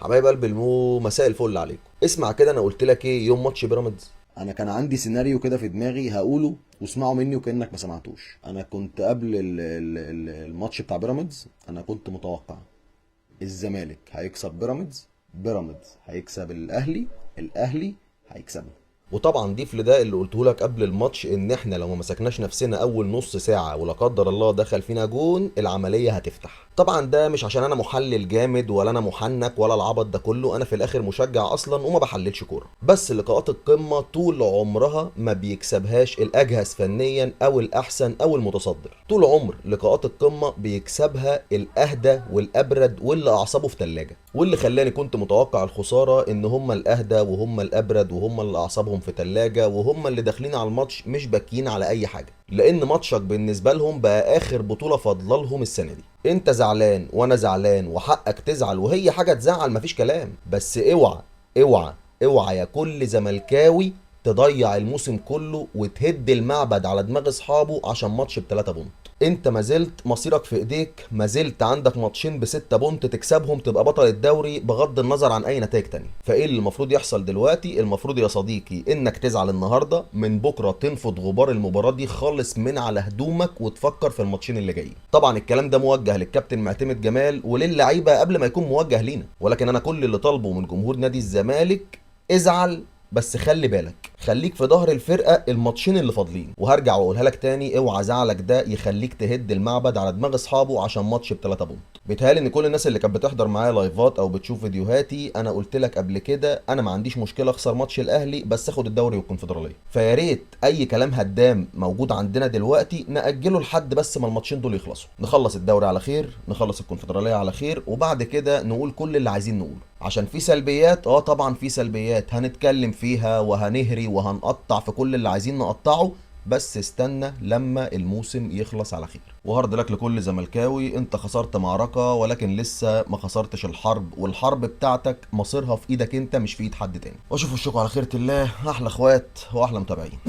حبايب قلب المو، مساء الفل عليكم. اسمع كده، انا قلت لك ايه يوم ماتش بيراميدز؟ انا كان عندي سيناريو كده في دماغي هقوله واسمعه مني وكانك ما سمعتوش. انا كنت قبل الماتش بتاع بيراميدز انا كنت متوقع الزمالك هيكسب بيراميدز، بيراميدز هيكسب الاهلي، الاهلي هيكسبنا. وطبعا ضيف لده اللي قلته لك قبل الماتش، ان احنا لو ما مسكناش نفسنا اول نص ساعه ولا قدر الله دخل فينا جون العمليه هتفتح. طبعا ده مش عشان انا محلل جامد ولا انا محنك ولا العبط ده كله، انا في الاخر مشجع اصلا وما بحللش كوره. بس لقاءات القمه طول عمرها ما بيكسبهاش الاجهز فنيا او الاحسن او المتصدر. طول عمر لقاءات القمه بيكسبها الاهدى والابرد واللي اعصابه في ثلاجه. واللي خلاني كنت متوقع الخساره ان هم الاهدى وهم الابرد وهم اللي اعصابهم في ثلاجه وهم اللي داخلين على الماتش مش باكيين على اي حاجه، لان ماتشك بالنسبه لهم بقى اخر بطوله فاضله لهم السنه دي. انت زعلان وانا زعلان وحقك تزعل وهي حاجه تزعل مفيش كلام، بس اوعى اوعى اوعى يا كل زملكاوي تضيع الموسم كله وتهد المعبد على دماغ اصحابه عشان ماتش ب3 بونت. انت ما زلت مصيرك في ايديك، ما زلت عندك ماتشين ب6 بونت تكسبهم تبقى بطل الدوري بغض النظر عن اي نتائج تانية. فايه اللي المفروض يحصل دلوقتي؟ المفروض يا صديقي انك تزعل النهارده، من بكره تنفض غبار المباراه دي خالص من على هدومك وتفكر في الماتشين اللي جايين. طبعا الكلام ده موجه للكابتن معتمد جمال وللعيبه قبل ما يكون موجه لينا، ولكن انا كل اللي طالبه من جمهور نادي الزمالك ازعل بس خلي بالك، خليك في ظهر الفرقه الماتشين اللي فاضلين. وهرجع واقولها لك تاني، اوعى زعلك ده يخليك تهد المعبد على دماغ اصحابه عشان ماتش ب3 بونت. بيتهيألي ان كل الناس اللي كانت بتحضر معايا لايفات او بتشوف فيديوهاتي انا قلت لك قبل كده انا ما عنديش مشكله اخسر ماتش الاهلي بس اخد الدوري والكونفدراليه. فيا ريت اي كلام هدام موجود عندنا دلوقتي ناجله لحد بس ما الماتشين دول يخلصوا، نخلص الدوري على خير، نخلص الكونفدراليه على خير، وبعد كده نقول كل اللي عايزين نقوله. عشان في سلبيات، طبعا في سلبيات هنتكلم فيها وهنهري وهنقطع في كل اللي عايزين نقطعه، بس استنى لما الموسم يخلص على خير. وهارد لك لكل زملكاوي، انت خسرت معركة ولكن لسه ما خسرتش الحرب، والحرب بتاعتك مصيرها في ايدك انت مش في ايد حد تاني. واشوف وشكوا على خيرة الله، احلى اخوات واحلى متابعين.